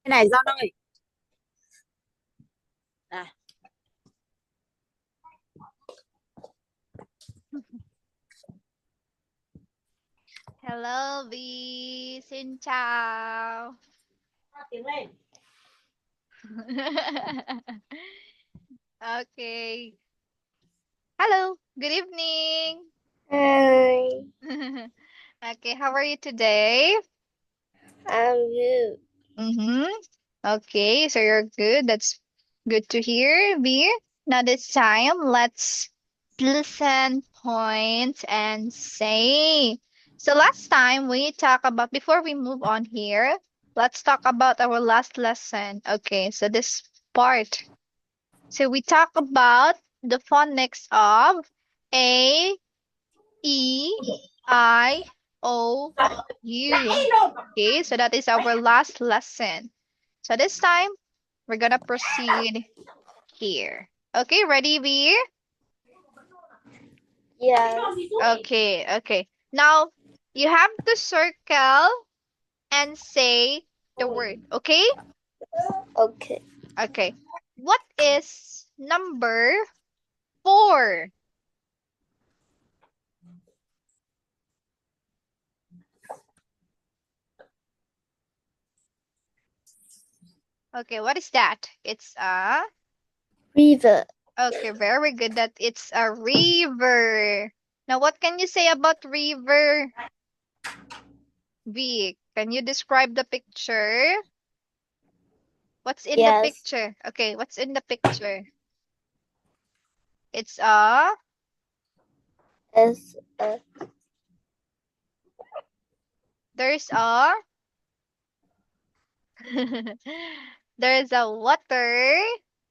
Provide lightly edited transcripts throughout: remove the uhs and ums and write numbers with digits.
Cái này do nơi. À, Hello Vi, xin chào. tiếng lên. Okay. Hello, good evening. Hi, Okay, how are you today? I'm you. Okay, so you're good. That's good to hear, Vi. Now this time, let's listen, point, and say. So last time we talked about, before we move on here, let's talk about our last lesson. Okay, so this part. So we talk about the phonics of A, E, I, O, U. Okay, so that is our last lesson. So this time, we're gonna proceed here. Okay, ready, V? Yes, Okay. Now, you have to circle and say the word, okay? okay. Okay. What is number 4? Okay, what is that? It's a River, Okay, very good that it's a river. Now, what can you say about river, V? Can you describe the picture? What's in the yes, picture? Okay, what's in the picture? It's a is a there's a there's a water.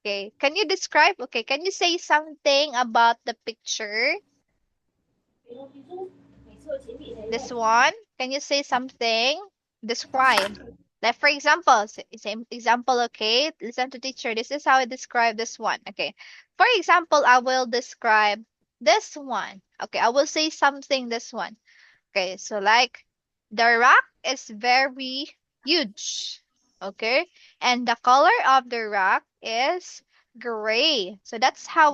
Okay, can you describe? Okay, can you say something about the picture? This one, can you say something? Describe. Like for example, same example, okay? Listen to teacher. This is how I describe this one. Okay. For example, I will describe this one. Okay, I will say something this one. Okay, so like the rock is very huge. Okay? And the color of the rock is gray. So that's how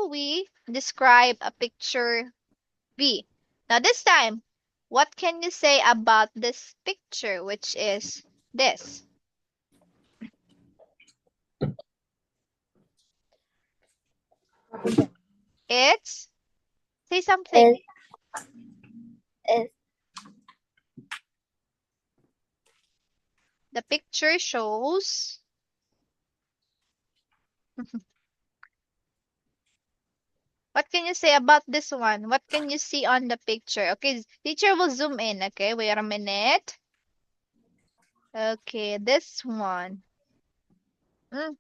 we describe a picture V. Now this time, what can you say about this picture, which is this? It's Say something. is The picture shows what can you say about this one? What can you see on the picture? Okay, teacher will zoom in. Okay, wait a minute. Okay, this one. Mm.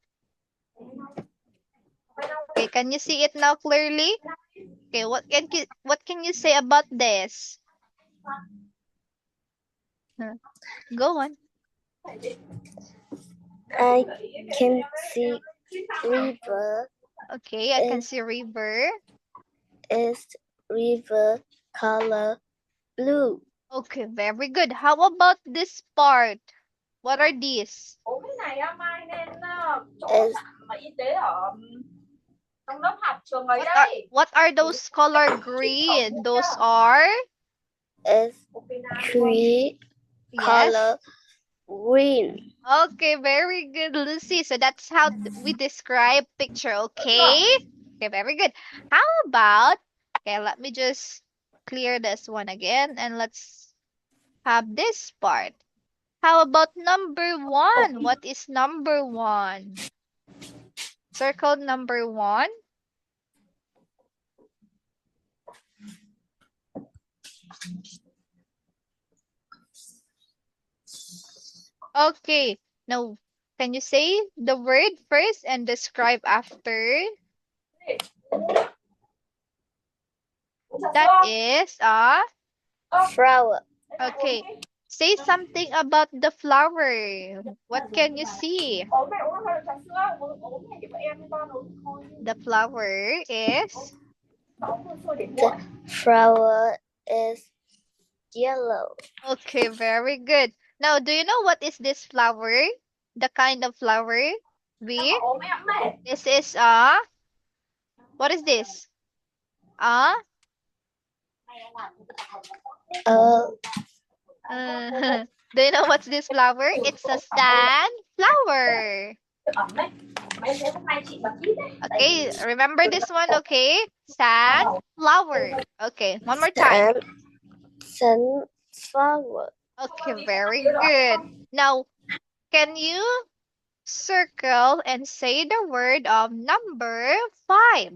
Okay, can you see it now clearly? Okay, what can you say about this? Huh. Go on. I can see river Okay, I can is see river. river color blue. Okay, very good. How about this part? What are these? Ủa cái này á, Mai nên chỗ Is mà y tế ở trong lớp học trường ấy What are đây. what are those color green? Those are tree yes. color green. Okay, very good, Lucy. So that's how we describe picture, okay? Okay, very good. How about, okay, let me just clear this one again and let's have this part. How about number 1? What is number 1? Circle number 1. Okay. Now, can you say the word first and describe after? That is Flower, okay. Say something about the flower. What can you see? Ủa mẹ uống hơi trà sữa, uống này để bọn em với con uống thôi. The flower is the flower is yellow. okay, very good. Now, do you know what is this flower? The kind of flower? V? Ủa mấy ông này. This is what is this? Do you know what's this flower? It's a sunflower. Ẩm đấy. Mấy thế hôm nay chị bật ít đấy. Okay, remember this one, okay? Sunflower. Okay, one more time. Sunflower. Okay, very good. Now, can you circle and say the word of number 5?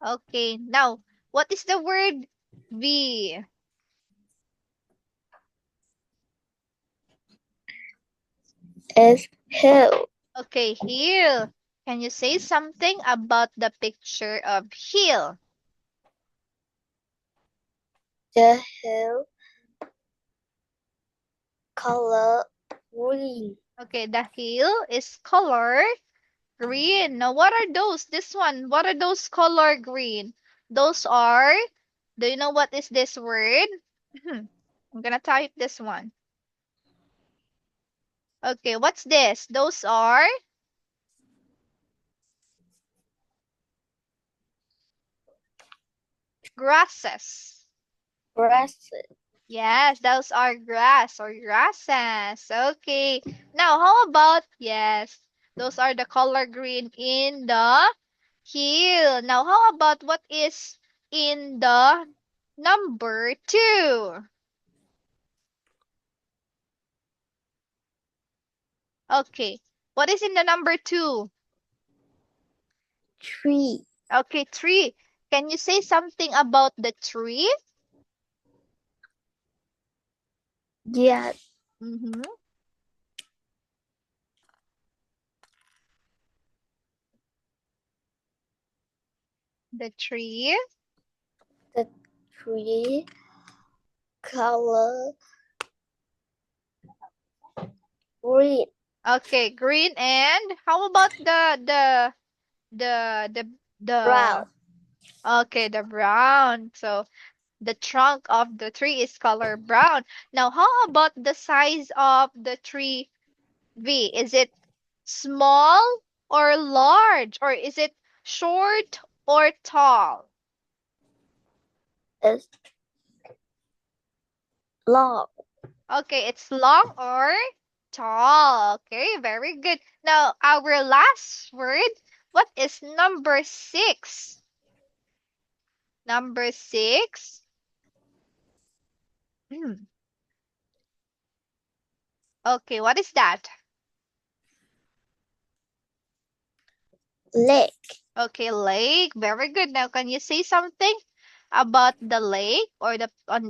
Okay, now, what is the word V? Is hill. Okay, hill. Can you say something about the picture of hill? The hill color green. Okay, the hill is color green. Now, what are those? This one, what are those color green? Those are, do you know what is this word? I'm gonna type this one. Okay, what's this? Those are grasses. Grasses. Yes, those are grass or grasses. Okay. Now, how about, yes, those are the color green in the hill. Now, how about what is in the number 2? Okay. What is in the number 2? Tree. Okay, tree. Can you say something about the tree? Yes. Mm-hmm. The tree. The tree color green. Okay, green, and how about the Brown. okay, the brown. So the trunk of the tree is color brown. Now, how about the size of the tree V? Is it small or large, or is it short or tall? Is long. Okay, it's long or tall. Okay, very good. Now, our last word, what is number 6? Number 6. Okay, what is that? Lake. Okay, lake. Very good. Now, can you say something about the lake or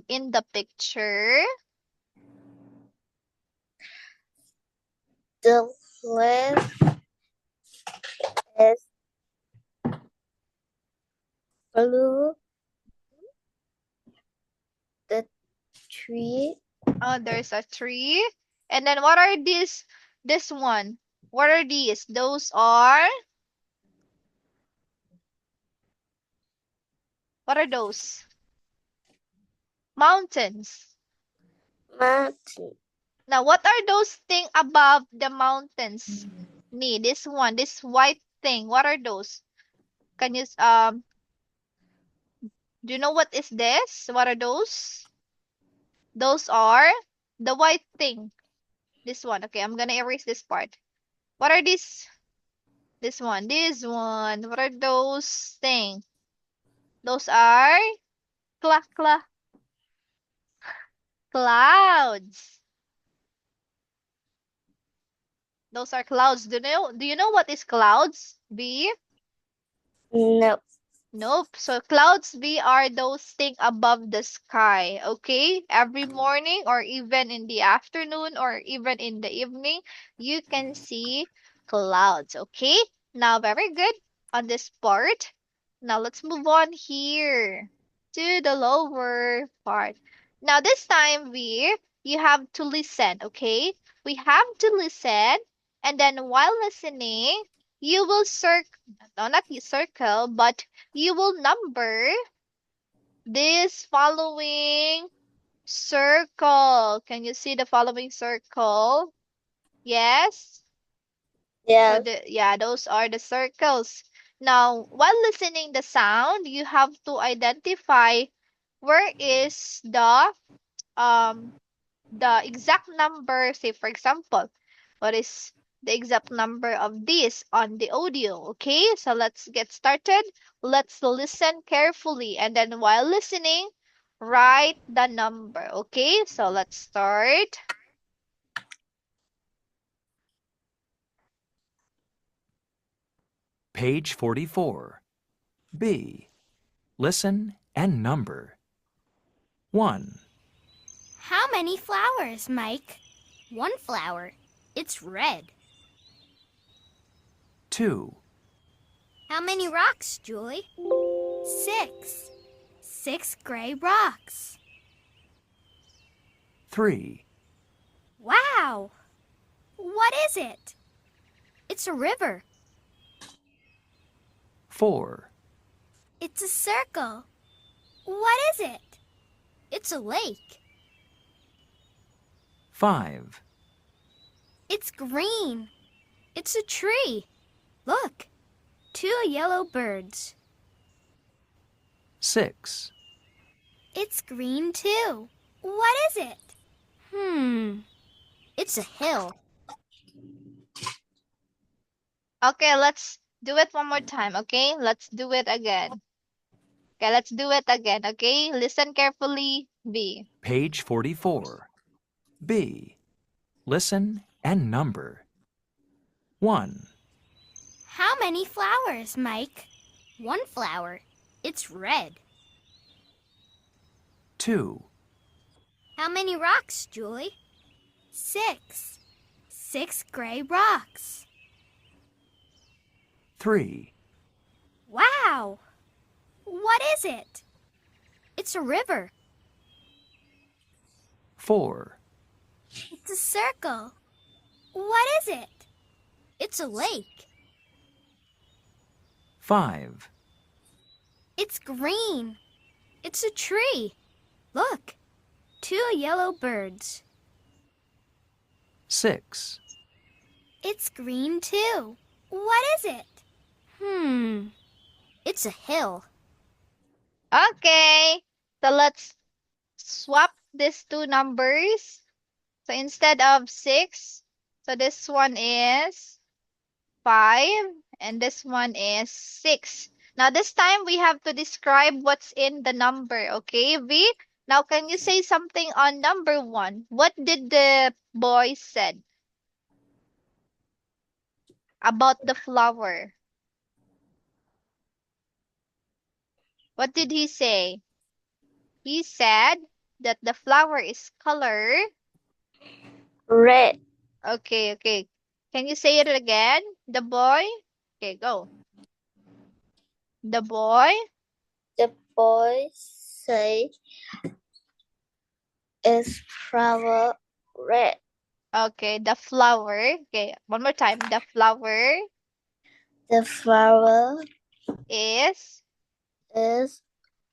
in the picture? The lake is blue. The tree. Oh, there's a tree. And then what are these? This one. What are these? Those are, what are those? Mountains. Mountain. Now, what are those things above the mountains? This one, this white thing. What are those? Can you do you know what is this? What are those? Those are the white thing. This one. Okay, I'm gonna erase this part. What are these? This one. This one. What are those things? Those are clouds. Those are clouds. Do you know what is clouds? B? No. Nope. So clouds B are those things above the sky. Okay? Every morning or even in the afternoon or even in the evening, you can see clouds. Okay? Now, very good on this part. Now, let's move on here to the lower part. Now, this time, you have to listen. Okay? We have to listen. And then while listening, you will no, not you circle, but you will number this following circle. Can you see the following circle? Yes? So Yes. yeah, those are the circles. Now, while listening the sound, you have to identify where is the exact number, say for example, what is the exact number of this on the audio? Okay, so let's get started. Let's listen carefully, and then while listening, write the number. Okay, so let's start. Page 44. B. Listen and number. 1, How many flowers, Mike? One flower. It's red. 2, How many rocks, Julie? 6. 6 gray rocks. 3, Wow! What is it? It's a river. 4, It's a circle. What is it? It's a lake. 5, It's green. It's a tree. Look, 2 yellow birds. 6, It's green too. What is it? It's a hill. Okay, let's do it one more time. Okay, let's do it again. Okay, let's do it again. Okay, listen carefully. B. Page 44. B. Listen and number. 1, How many flowers, Mike? One flower. It's red. 2, How many rocks, Julie? 6. 6 gray rocks. 3, Wow! What is it? It's a river. 4, It's a circle. What is it? It's a lake. 5, It's green. It's a tree. Look, 2 yellow birds. 6, It's green too. What is it? It's a hill. Okay, so let's swap these two numbers. So instead of 6, so this one is 5 and this one is 6. Now this time we have to describe what's in the number, okay, V? Now can you say something on number 1? What did the boy said about the flower? What did he say? He said that the flower is color. Red. Okay. Can you say it again? The boy? Okay, go. The boy The boy say is flower red. Okay, the flower. Okay, one more time. The flower The flower is is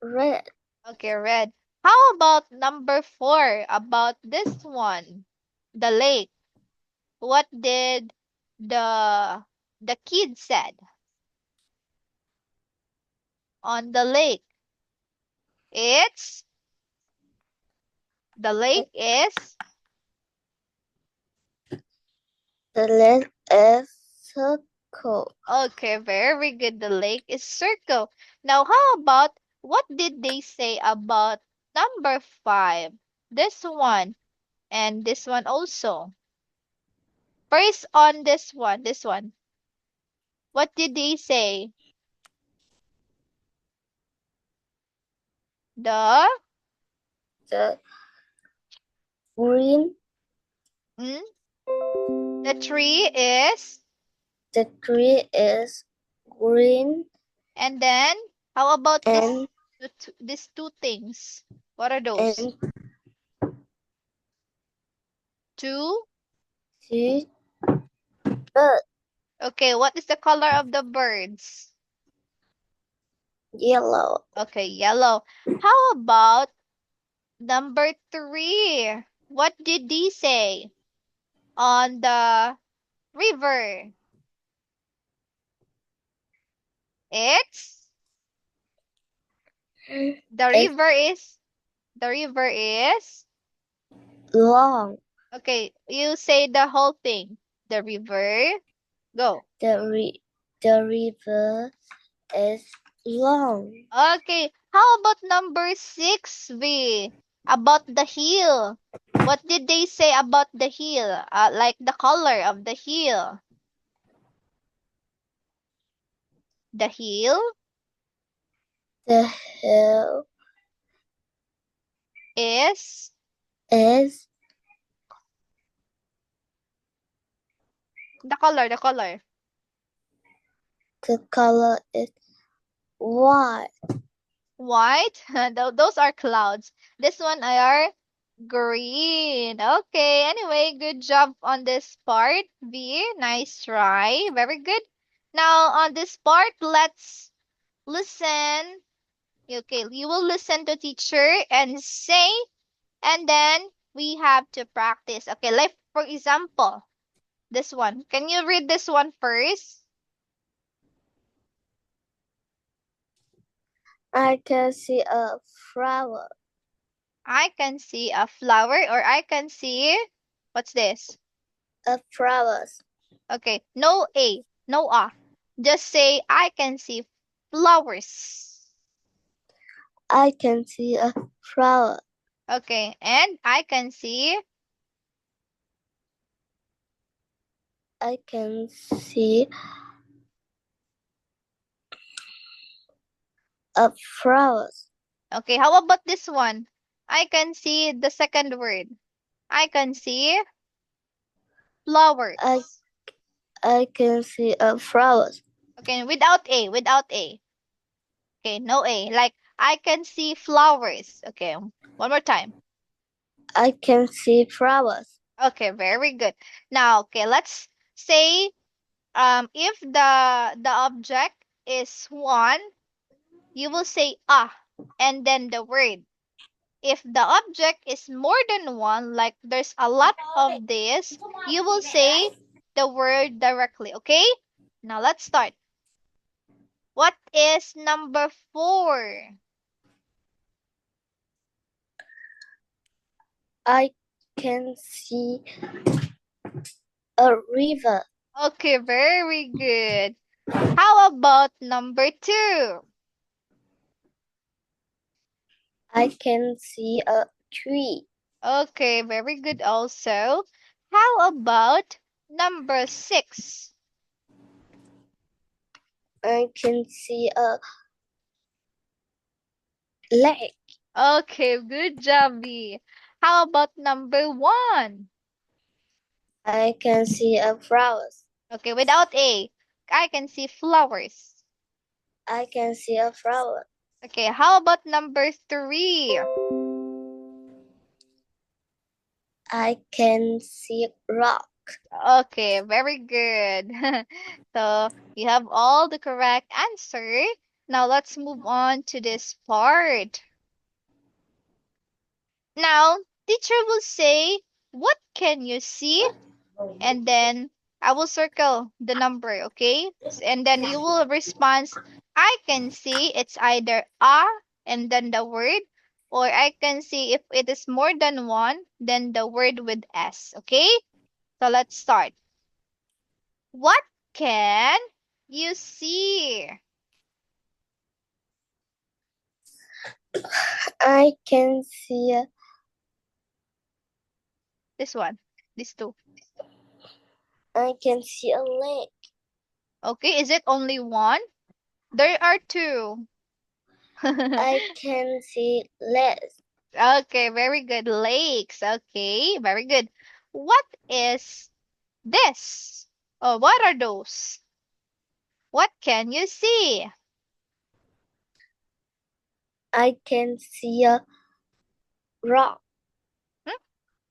red. okay, red. How about number 4? About this one, the lake. What did the kid said on the lake? The lake is The lake is circle. okay, very good. The lake is circle. Now, how about what did they say about number 5? This one and this one also. First on this one. What did they say? The The green. the tree is, The tree is green and then how about and these two things? What are those? and Two? two bird. Okay, what is the color of the birds? Yellow. Okay, yellow. How about number 3? What did they say on the river? It's the It's river is the river is long. okay, you say the whole thing. The river. Go. The river is long. Okay, how about number 6, V? About the hill. What did they say about the hill? Like the color of the hill. The hill The hill is is the color, the color. the color is white. White. Those are clouds. This one are green. Okay, anyway, good job on this part, V. Nice try. Very good. Now, on this part, let's listen. Okay, you will listen to teacher and say, and then we have to practice. Okay, like for example, this one. Can you read this one first? I can see a flower. I can see a flower, or I can see, what's this? A flowers. Okay, no A, no A. Just say, I can see flowers. I can see a flower. Okay, and I can see, I can see a flowers. okay, how about this one? I can see the second word. I can see flowers. I can see a flowers. Okay, without A, without A. Okay, no A. Like, I can see flowers. Okay, one more time. I can see flowers. Okay, very good. Now, okay, let's say if the object is one, you will say and then the word. If the object is more than one, like there's a lot of this, you will say the word directly, okay? Now let's start. What is number 4? I can see a river. Okay, very good. How about number 2? I can see a tree. Okay, very good also. How about number 6? I can see a lake. Okay, good job, B. How about number 1? I can see a flowers. Okay, without A. I can see flowers. I can see a flower. Okay, how about number 3? I can see rock. Okay, very good. So you have all the correct answer. Now let's move on to this part. Now, teacher will say, what can you see? And then I will circle the number, okay? And then you will respond, I can see. It's either and then the word, or I can see if it is more than one, then the word with S, okay? So let's start. What can you see? I can see This one, these two. I can see a lake. Okay, is it only one? There are two. I can see less. Okay, very good. Lakes. Okay, very good. What is this? Oh, what are those? What can you see? I can see a rock.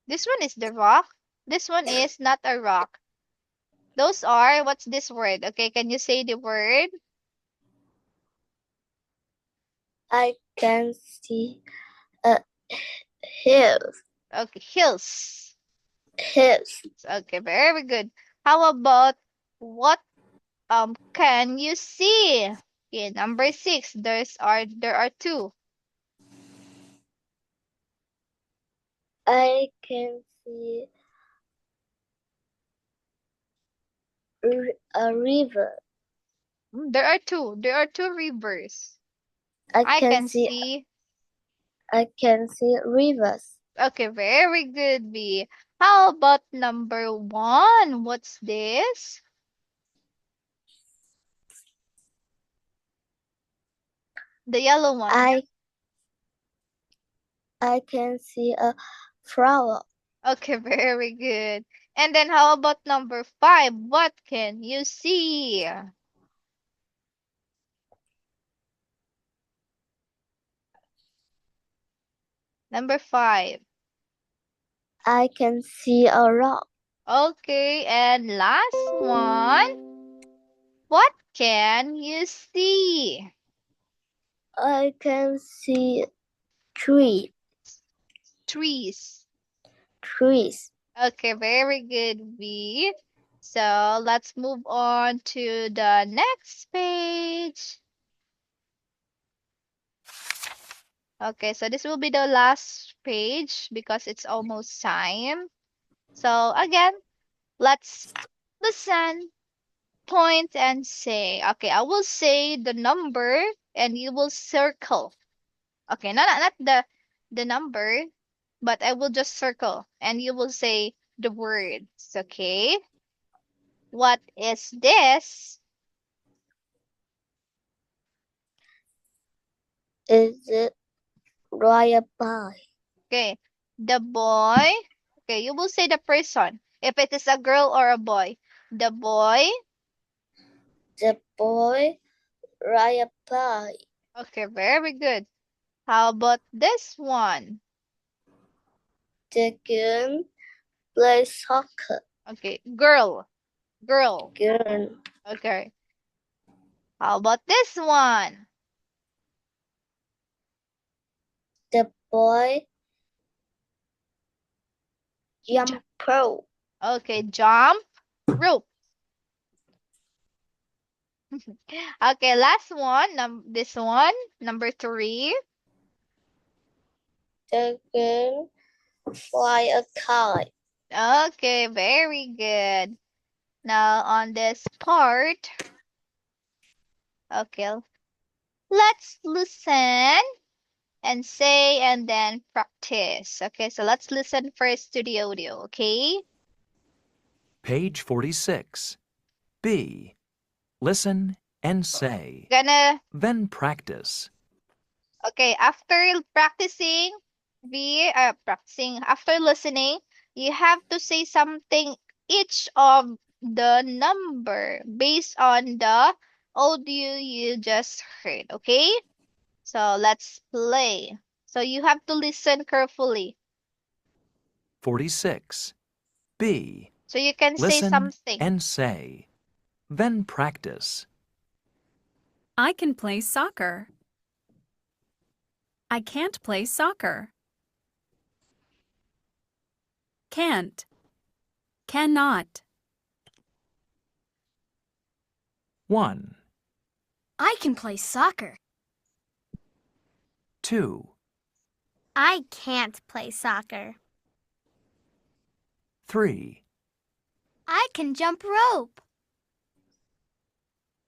This one is the rock. This one is not a rock. Those are, what's this word? Okay, can you say the word? I can see hills. Okay, hills. Hills. Okay, very good. How about what can you see? Okay, number 6. There are two. I can see a river. There are two. There are two rivers. I I can can see see. rivers. Okay, very good, B. How about number 1? What's this? The yellow one. I can see a flower. Okay, very good. And then how about number 5? What can you see? Number 5. I can see a rock. Okay, and last one. What can you see? I can see trees. Trees. Okay, very good, B. So let's move on to the next page. Okay, so this will be the last page because it's almost time. So again, let's listen, point, and say. Okay, I will say the number and you will circle. Okay, not the number, but I will just circle and you will say the words. Okay? What is this? Is it royal boy? Okay. The boy. Okay, you will say the person. If it is a girl or a boy. The boy. The boy royal boy. Okay, very good. How about this one? The girl plays soccer. Okay, girl. Girl. Girl. Okay. How about this one? The boy jump rope. Okay, jump rope. Okay, last one. This one, number 3. The girl fly a kite. Okay, very good. Now on this part, okay, let's listen and say and then practice. Okay, so let's listen first to the audio, okay? Page 46. B. Listen and say. Then practice. Okay, after practicing, after listening, you have to say something each of the number based on the audio you just heard, okay? So let's play. So you have to listen carefully. 46. B. So you can say Listen something. and say. Then practice. I can play soccer. I can't play soccer. Can't. Cannot. 1, I can play soccer. 2, I can't play soccer. 3, I can jump rope.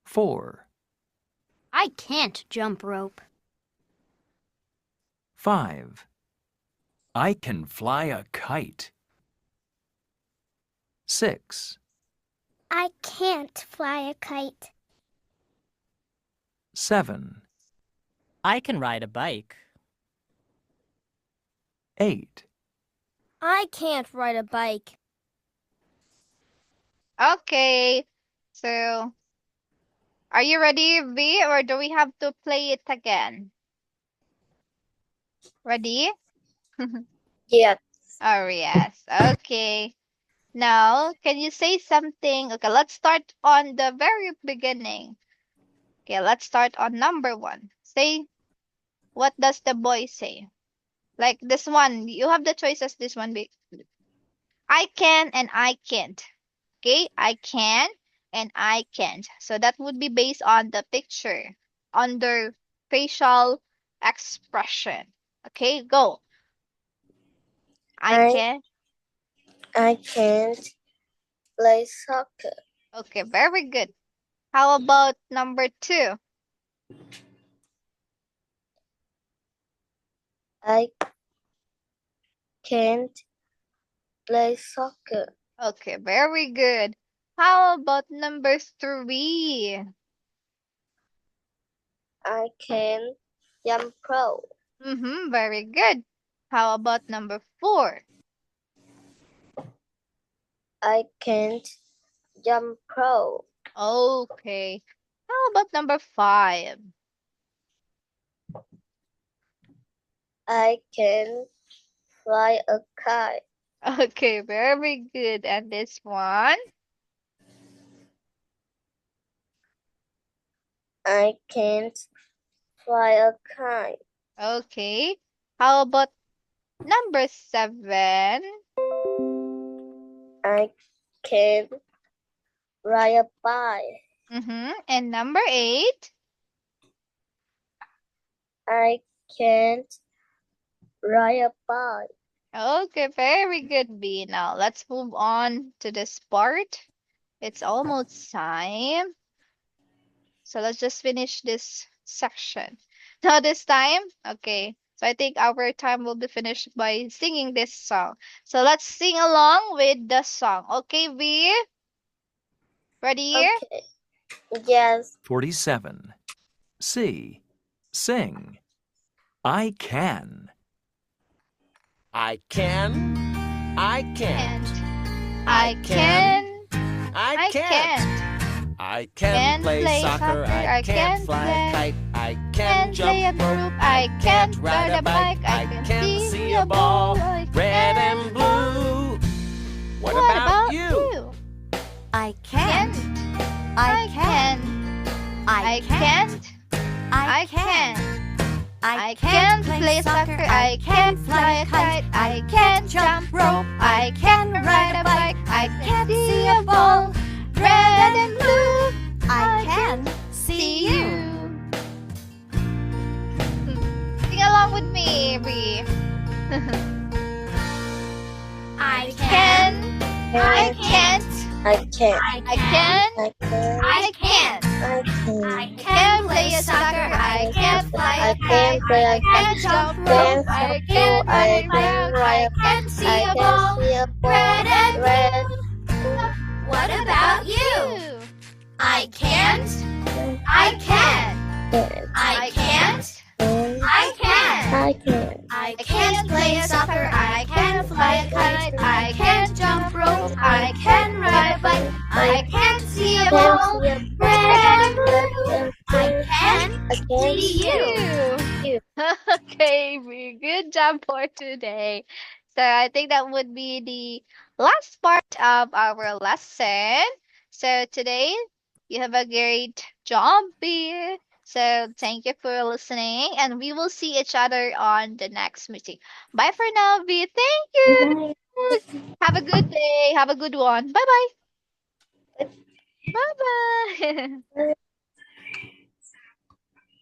4, I can't jump rope. 5. I can fly a kite. 6, I can't fly a kite. 7, I can ride a bike. 8, I can't ride a bike. Okay. So are you ready, V, or do we have to play it again? Ready? Yes. Oh, yes. Okay. Now, can you say something? Okay, let's start on the very beginning. Okay, let's start on number 1. Say What does the boy say? Like this one, you have the choices. This one, I can and I can't. Okay, I can and I can't. So that would be based on the picture under facial expression. Okay, go. I I- can. I can't play soccer. Okay, very good. How about number 2? I can't play soccer. Okay, very good. How about number 3? I can jump rope. Very good. How about number 4? I can't jump rope. Okay. How about number 5? I can fly a kite. Okay, very good. And this one? I can't fly a kite. Okay. How about number 7? I can ride a bike. And number 8? I can't ride a bike. Okay, very good, B. Now let's move on to this part. It's almost time. So let's just finish this section. Now this time, okay. So I think our time will be finished by singing this song. So let's sing along with the song. Okay, B? Ready? Okay. Yes. 47. C. Sing. I can. I can. I can't. I can. I can't. I can play soccer. I can fly a kite. I can jump rope. I can't ride a bike. I can see a ball, red and blue. What about you? I Can't. I can. I can't. I can. I can't play soccer. I can't fly a kite. I can't jump rope. I can ride a bike. I can't see a ball, red and blue. I can see you. Sing along with me, Brie. I Can. I can't. I can't. I can. I can't. I can't. I can't. I can't play a soccer. I can't fly I a can't kite. play I a can't jump rope. I can't ride a bike. I can't see I a can ball, see a red and red. What about you? I can't. I can. I can't. I can. I can't. I can't play soccer. I can't fly a kite. I can't jump rope. I can ride a bike. I can't see a ball, red and blue. I can see you. Okay, Brie. Good job for today. So I think that would be the last part of our lesson. So today you have a great job, Brie. So thank you for listening, and we will see each other on the next meeting. Bye for now, Brie. Thank you. Have a good day. Have a good one. Bye bye. Bye bye.